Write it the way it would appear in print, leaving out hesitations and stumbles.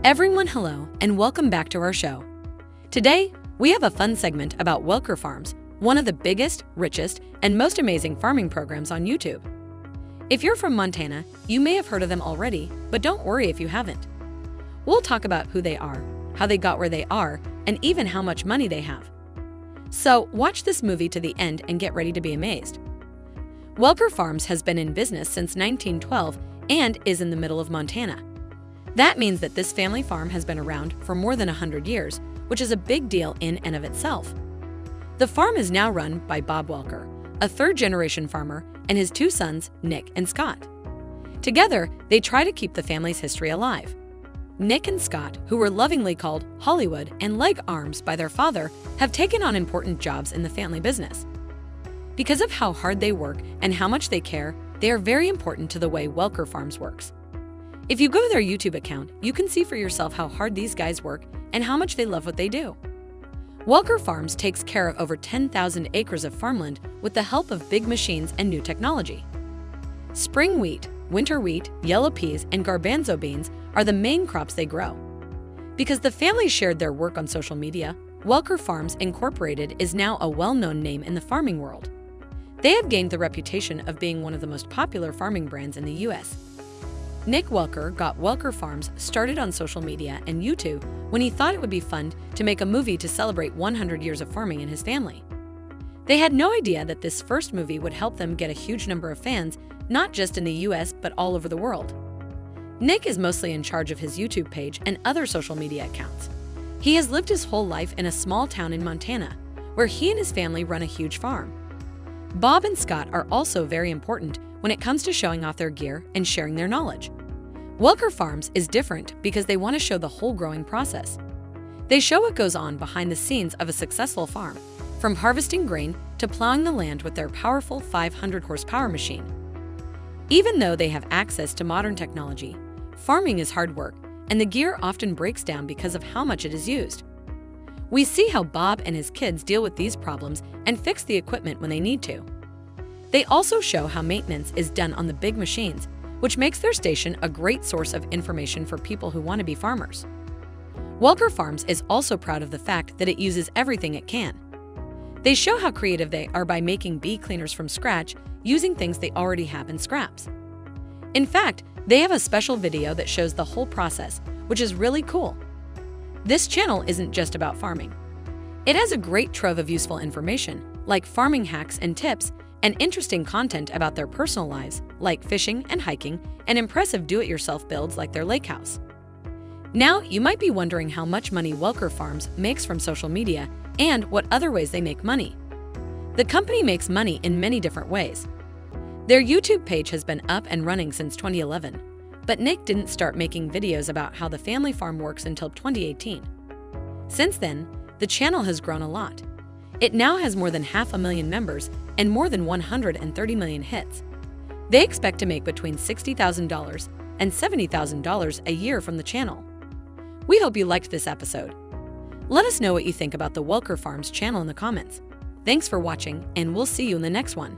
Everyone, hello, and welcome back to our show. Today, we have a fun segment about Welker Farms, one of the biggest, richest, and most amazing farming programs on YouTube. If you're from Montana, you may have heard of them already, but don't worry if you haven't. We'll talk about who they are, how they got where they are, and even how much money they have. So, watch this movie to the end and get ready to be amazed. Welker Farms has been in business since 1912 and is in the middle of Montana. That means that this family farm has been around for more than 100 years, which is a big deal in and of itself. The farm is now run by Bob Welker, a third-generation farmer, and his two sons, Nick and Scott. Together, they try to keep the family's history alive. Nick and Scott, who were lovingly called Hollywood and Leg Arms by their father, have taken on important jobs in the family business. Because of how hard they work and how much they care, they are very important to the way Welker Farms works. If you go to their YouTube account, you can see for yourself how hard these guys work and how much they love what they do. Welker Farms takes care of over 10,000 acres of farmland with the help of big machines and new technology. Spring wheat, winter wheat, yellow peas, and garbanzo beans are the main crops they grow. Because the family shared their work on social media, Welker Farms Incorporated is now a well-known name in the farming world. They have gained the reputation of being one of the most popular farming brands in the U.S. Nick Welker got Welker Farms started on social media and YouTube when he thought it would be fun to make a movie to celebrate 100 years of farming in his family. They had no idea that this first movie would help them get a huge number of fans, not just in the US but all over the world. Nick is mostly in charge of his YouTube page and other social media accounts. He has lived his whole life in a small town in Montana, where he and his family run a huge farm. Bob and Scott are also very important when it comes to showing off their gear and sharing their knowledge. Welker Farms is different because they want to show the whole growing process. They show what goes on behind the scenes of a successful farm, from harvesting grain to plowing the land with their powerful 500 horsepower machine. Even though they have access to modern technology, farming is hard work, and the gear often breaks down because of how much it is used. We see how Bob and his kids deal with these problems and fix the equipment when they need to. They also show how maintenance is done on the big machines, which makes their station a great source of information for people who want to be farmers. Welker Farms is also proud of the fact that it uses everything it can. They show how creative they are by making bee cleaners from scratch using things they already have in scraps. In fact, they have a special video that shows the whole process, which is really cool. This channel isn't just about farming. It has a great trove of useful information, like farming hacks and tips, and interesting content about their personal lives, like fishing and hiking, and impressive do-it-yourself builds like their lake house. Now, you might be wondering how much money Welker Farms makes from social media and what other ways they make money. The company makes money in many different ways. Their YouTube page has been up and running since 2011, but Nick didn't start making videos about how the family farm works until 2018. Since then, the channel has grown a lot. It now has more than 500,000 members and more than 130 million hits. They expect to make between $60,000 and $70,000 a year from the channel. We hope you liked this episode. Let us know what you think about the Welker Farms channel in the comments. Thanks for watching, and we'll see you in the next one.